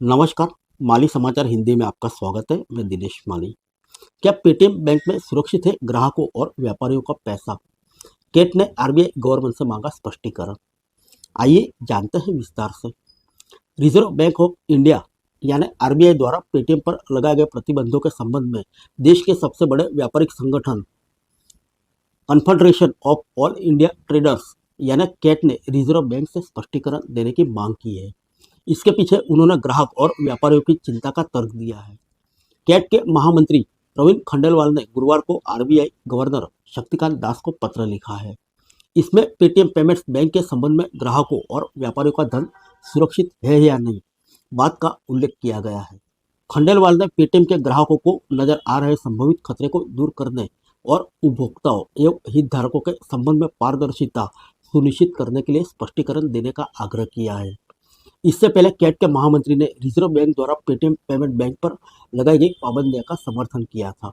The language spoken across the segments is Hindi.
नमस्कार। माली समाचार हिंदी में आपका स्वागत है। मैं दिनेश माली। क्या पेटीएम बैंक में सुरक्षित है ग्राहकों और व्यापारियों का पैसा? कैट ने आरबीआई गवर्नमेंट से मांगा स्पष्टीकरण। आइए जानते हैं विस्तार से। रिजर्व बैंक ऑफ इंडिया यानी आरबीआई द्वारा पेटीएम पर लगाए गए प्रतिबंधों के संबंध में देश के सबसे बड़े व्यापारिक संगठन confederation of all India traders यानी कैट ने रिजर्व बैंक से स्पष्टीकरण देने की मांग की है। इसके पीछे उन्होंने ग्राहक और व्यापारियों की चिंता का तर्क दिया है। कैट के महामंत्री प्रवीण खंडेलवाल ने गुरुवार को आरबीआई गवर्नर शक्तिकांत दास को पत्र लिखा है। इसमें पेटीएम पेमेंट्स बैंक के संबंध में ग्राहकों और व्यापारियों का धन सुरक्षित है या नहीं बात का उल्लेख किया गया है। खंडेलवाल ने पेटीएम के ग्राहकों को नजर आ रहे संभावित खतरे को दूर करने और उपभोक्ताओं एवं हितधारकों के संबंध में पारदर्शिता सुनिश्चित करने के लिए स्पष्टीकरण देने का आग्रह किया है। इससे पहले कैट के महामंत्री ने रिजर्व बैंक द्वारा पेटीएम पेमेंट बैंक पर लगाई गई पाबंदियों का समर्थन किया था।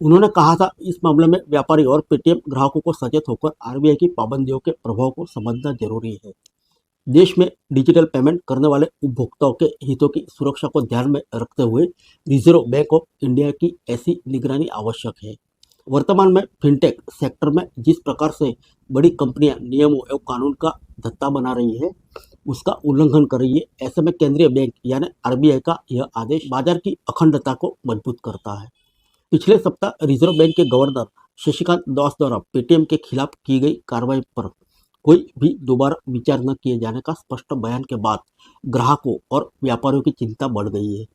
उन्होंने कहा था, इस मामले में व्यापारी और पेटीएम ग्राहकों को सचेत होकर आरबीआई की पाबंदियों के प्रभाव को समझना जरूरी है। देश में डिजिटल पेमेंट करने वाले उपभोक्ताओं के हितों की सुरक्षा को ध्यान में रखते हुए रिजर्व बैंक ऑफ इंडिया की ऐसी निगरानी आवश्यक है। वर्तमान में फिनटेक सेक्टर में जिस प्रकार से बड़ी कंपनियां नियमों एवं कानून का धत्ता बना रही है, उसका उल्लंघन कर रही है। ऐसे में केंद्रीय बैंक यानी आरबीआई का यह आदेश बाजार की अखंडता को मजबूत करता है। पिछले सप्ताह रिजर्व बैंक के गवर्नर शक्तिकांत दास द्वारा पेटीएम के खिलाफ की गई कार्रवाई पर कोई भी दोबारा विचार न किए जाने का स्पष्ट बयान के बाद ग्राहकों और व्यापारियों की चिंता बढ़ गई है।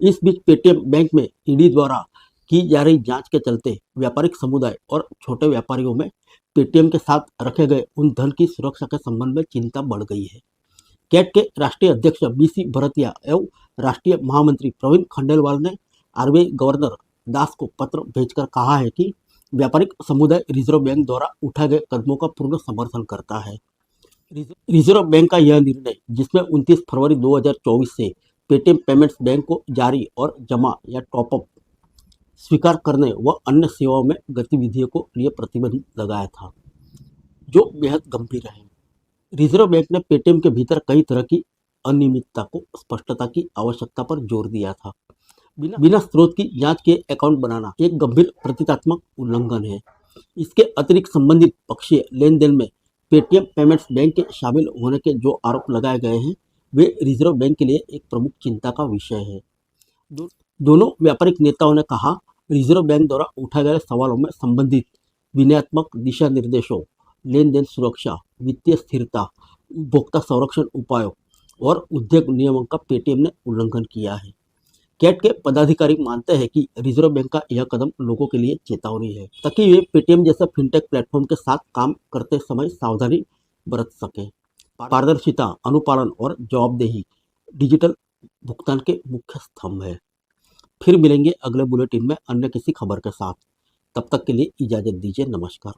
इस बीच पेटीएम बैंक में ईडी द्वारा की जा रही जांच के चलते व्यापारिक समुदाय और छोटे व्यापारियों में पेटीएम के साथ रखे गए उन धन की सुरक्षा के संबंध में चिंता बढ़ गई है। कैट के राष्ट्रीय अध्यक्ष बीसी भरतिया एवं राष्ट्रीय महामंत्री प्रवीण खंडेलवाल ने आरबीआई गवर्नर दास को पत्र भेजकर कहा है कि व्यापारिक समुदाय रिजर्व बैंक द्वारा उठाए गए कदमों का पूर्ण समर्थन करता है। रिजर्व बैंक का यह निर्णय, जिसमें 29 फरवरी 2024 से पेटीएम पेमेंट्स बैंक को जारी और जमा या टॉपअप स्वीकार करने व अन्य सेवाओं में गतिविधियों को लिए प्रतिबंध लगाया था, जो बेहद गंभीर है। रिजर्व बैंक ने पेटीएम के भीतर कई तरह की अनियमितता को स्पष्टता की आवश्यकता पर जोर दिया था। बिना स्रोत की जांच के अकाउंट बनाना एक गंभीर प्रतीकात्मक उल्लंघन है। इसके अतिरिक्त संबंधित पक्षीय लेन देन में पेटीएम पेमेंट्स बैंक के शामिल होने के जो आरोप लगाए गए हैं, वे रिजर्व बैंक के लिए एक प्रमुख चिंता का विषय है। दोनों व्यापारिक नेताओं ने कहा, रिजर्व बैंक द्वारा उठाए गए सवालों में संबंधित विनयात्मक दिशा निर्देशों, लेन देन सुरक्षा, वित्तीय स्थिरता, उपभोक्ता संरक्षण उपायों और उद्योग नियमों का पेटीएम ने उल्लंघन किया है। कैट के पदाधिकारी मानते हैं कि रिजर्व बैंक का यह कदम लोगों के लिए चेतावनी है, ताकि वे पेटीएम जैसे फिनटेक प्लेटफॉर्म के साथ काम करते समय सावधानी बरत सकें। पारदर्शिता, अनुपालन और जवाबदेही डिजिटल भुगतान के मुख्य स्तंभ है। फिर मिलेंगे अगले बुलेटिन में अन्य किसी खबर के साथ। तब तक के लिए इजाजत दीजिए। नमस्कार।